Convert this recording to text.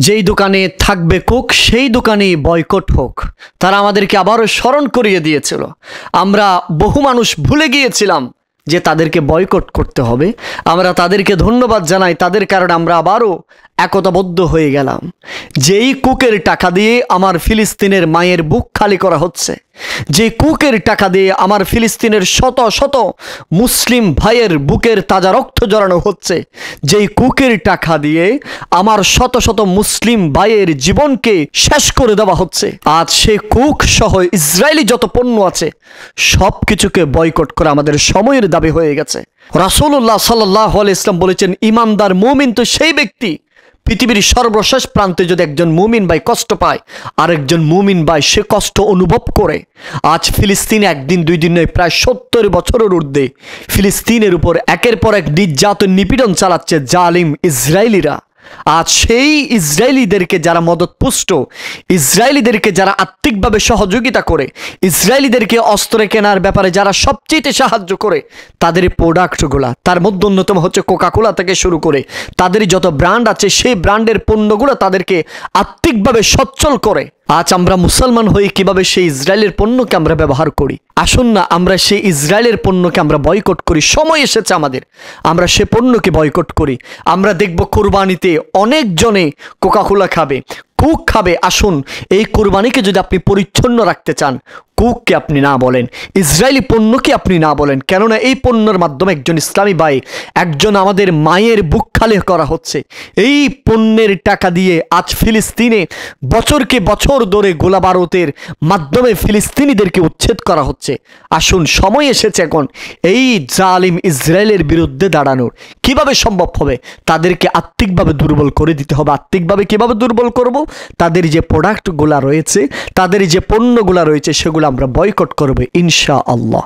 যেই দোকানে থাকবে কুক সেই দোকানেই বয়কট হোক। তারা আমাদেরকে আবারও স্মরণ করিয়ে দিয়েছিল। আমরা বহু মানুষ ভুলে গিয়েছিলাম যে তাদেরকে বয়কট করতে হবে। আমরা তাদেরকে ধন্যবাদ জানাই, তাদের কারণে আমরা আবারও একতাবদ্ধ হয়ে গেলাম। যেই কুকের টাকা দিয়ে আমার ফিলিস্তিনের মায়ের বুক খালি করা হচ্ছে, যে কুকের টাকা দিয়ে আমার ফিলিস্তিনের শত শত মুসলিম ভাইয়ের বুকের তাজা রক্ত জড়ানো হচ্ছে, যেই কুকের টাকা দিয়ে আমার শত শত মুসলিম ভাইয়ের জীবনকে শেষ করে দেওয়া হচ্ছে, আজ সে কুক সহ ইসরায়েলি যত পণ্য আছে সব কিছুকে বয়কট করা আমাদের সময়ের দাবি হয়ে গেছে। রাসূলুল্লাহ সাল্লাল্লাহু আলাইহি ওয়াসাল্লাম বলেছেন, ইমানদার মুমিন তো সেই ব্যক্তি, পৃথিবীর সর্বশেষ প্রান্তে যদি একজন মুমিন ভাই কষ্ট পায়, আরেকজন মুমিন ভাই সে কষ্ট অনুভব করে। আজ ফিলিস্তিনে একদিন দুই দিন নয়, প্রায় 70 বছরের ঊর্ধ্বে ফিলিস্তিনের উপর একের পর এক নির্যাতন নিপীড়ন চালাচ্ছে জালিম ইসরায়েলিরা। আজ সেই ইসরায়েলিদেরকে যারা মদতপুষ্ট, ইসরায়েলিদেরকে যারা আর্থিকভাবে সহযোগিতা করে, ইসরায়েলিদেরকে অস্ত্র কেনার ব্যাপারে যারা সবচেয়ে সাহায্য করে, তাদের প্রোডাক্টগুলা, তার মধ্যে অন্যতম হচ্ছে কোকাকোলা থেকে শুরু করে তাদের যত ব্র্যান্ড আছে, সেই ব্র্যান্ডের পণ্যগুলো তাদেরকে আর্থিকভাবে সচ্ছল করে। আজ আমরা মুসলমান হয়ে কিভাবে সেই ইসরায়েলের পণ্যকে আমরা ব্যবহার করি। আসুন না আমরা সেই ইসরায়েলের পণ্যকে আমরা বয়কট করি। সময় এসেছে আমাদের, আমরা সে পণ্যকে বয়কট করি। আমরা দেখব কোরবানিতে অনেকজনে কোকাকোলা খাবে, কুক খাবে। আসুন এই কোরবানিকে যদি আপনি পরিচ্ছন্ন রাখতে চান, কুককে আপনি না বলেন, ইসরায়েলি পণ্যকে আপনি না বলেন। কেননা এই পণ্যের মাধ্যমে একজন ইসলামী ভাই, একজন আমাদের মায়ের বুক খালি করা হচ্ছে। এই পণ্যের টাকা দিয়ে আজ ফিলিস্তিনে বছরকে বছর ধরে গোলাবারুদের মাধ্যমে ফিলিস্তিনিদেরকে উচ্ছেদ করা হচ্ছে। আসুন সময় এসেছে এখন এই জালিম ইসরায়েলের বিরুদ্ধে দাঁড়ানোর। কিভাবে সম্ভব হবে? তাদেরকে আর্থিকভাবে দুর্বল করে দিতে হবে। আর্থিকভাবে কিভাবে দুর্বল করব? তাদের যে প্রোডাক্টগুলা রয়েছে, তাদের যে পণ্যগুলা রয়েছে, সেগুলো আমরা বয়কট করব ইনশাআল্লাহ।